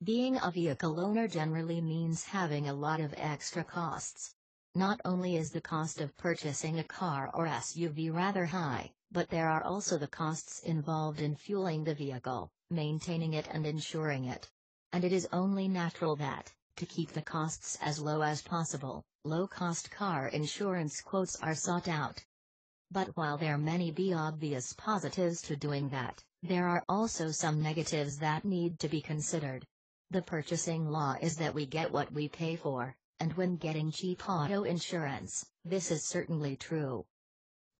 Being a vehicle owner generally means having a lot of extra costs. Not only is the cost of purchasing a car or SUV rather high, but there are also the costs involved in fueling the vehicle, maintaining it and insuring it. And it is only natural that, to keep the costs as low as possible, low-cost car insurance quotes are sought out. But while there may be obvious positives to doing that, there are also some negatives that need to be considered. The purchasing law is that we get what we pay for, and when getting cheap auto insurance, this is certainly true.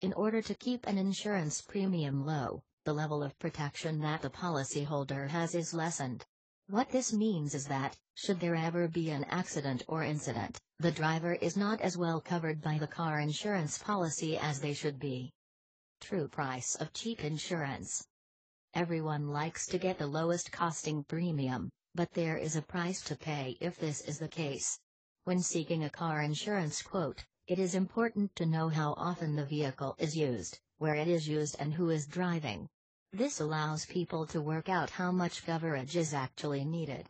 In order to keep an insurance premium low, the level of protection that the policyholder has is lessened. What this means is that, should there ever be an accident or incident, the driver is not as well covered by the car insurance policy as they should be. True price of cheap insurance. Everyone likes to get the lowest costing premium, but there is a price to pay if this is the case. When seeking a car insurance quote, it is important to know how often the vehicle is used, where it is used and who is driving. This allows people to work out how much coverage is actually needed.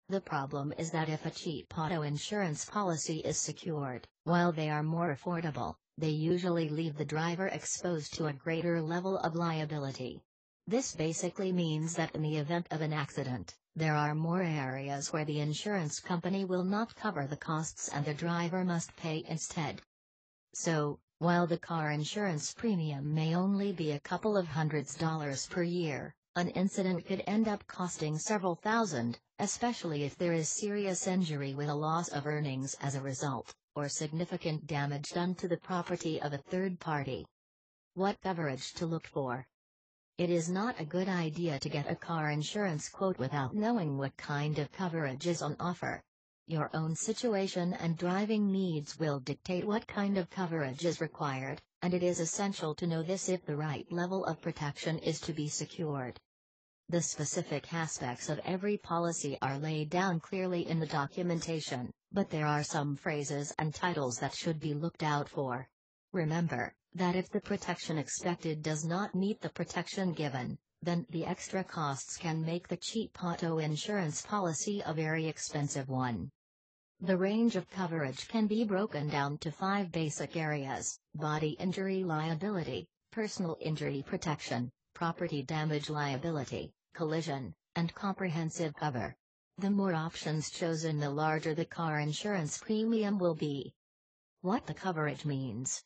The problem is that if a cheap auto insurance policy is secured, while they are more affordable, they usually leave the driver exposed to a greater level of liability. This basically means that in the event of an accident, there are more areas where the insurance company will not cover the costs and the driver must pay instead. So, while the car insurance premium may only be a couple of $100s per year, an incident could end up costing several thousand, especially if there is serious injury with a loss of earnings as a result, or significant damage done to the property of a third party. What coverage to look for? It is not a good idea to get a car insurance quote without knowing what kind of coverage is on offer. Your own situation and driving needs will dictate what kind of coverage is required, and it is essential to know this if the right level of protection is to be secured. The specific aspects of every policy are laid down clearly in the documentation, but there are some phrases and titles that should be looked out for. Remember that if the protection expected does not meet the protection given, then the extra costs can make the cheap auto insurance policy a very expensive one. The range of coverage can be broken down to 5 basic areas: body injury liability, personal injury protection, property damage liability, collision, and comprehensive cover. The more options chosen, the larger the car insurance premium will be. What the coverage means.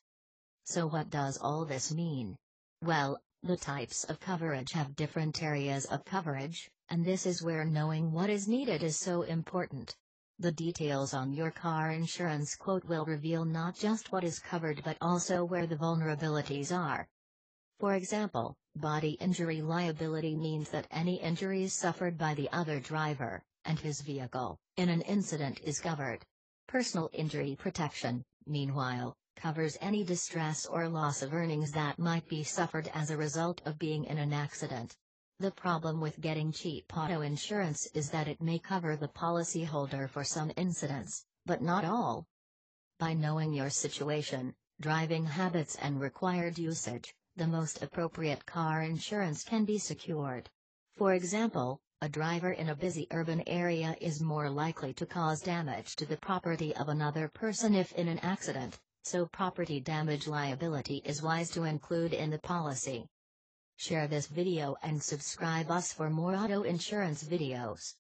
So what does all this mean? Well, the types of coverage have different areas of coverage, and this is where knowing what is needed is so important. The details on your car insurance quote will reveal not just what is covered but also where the vulnerabilities are. For example, body injury liability means that any injuries suffered by the other driver and his vehicle in an incident is covered. Personal injury protection, meanwhile, covers any distress or loss of earnings that might be suffered as a result of being in an accident. The problem with getting cheap auto insurance is that it may cover the policyholder for some incidents, but not all. By knowing your situation, driving habits and required usage, the most appropriate car insurance can be secured. For example, a driver in a busy urban area is more likely to cause damage to the property of another person if in an accident, so property damage liability is wise to include in the policy. Share this video and subscribe us for more auto insurance videos.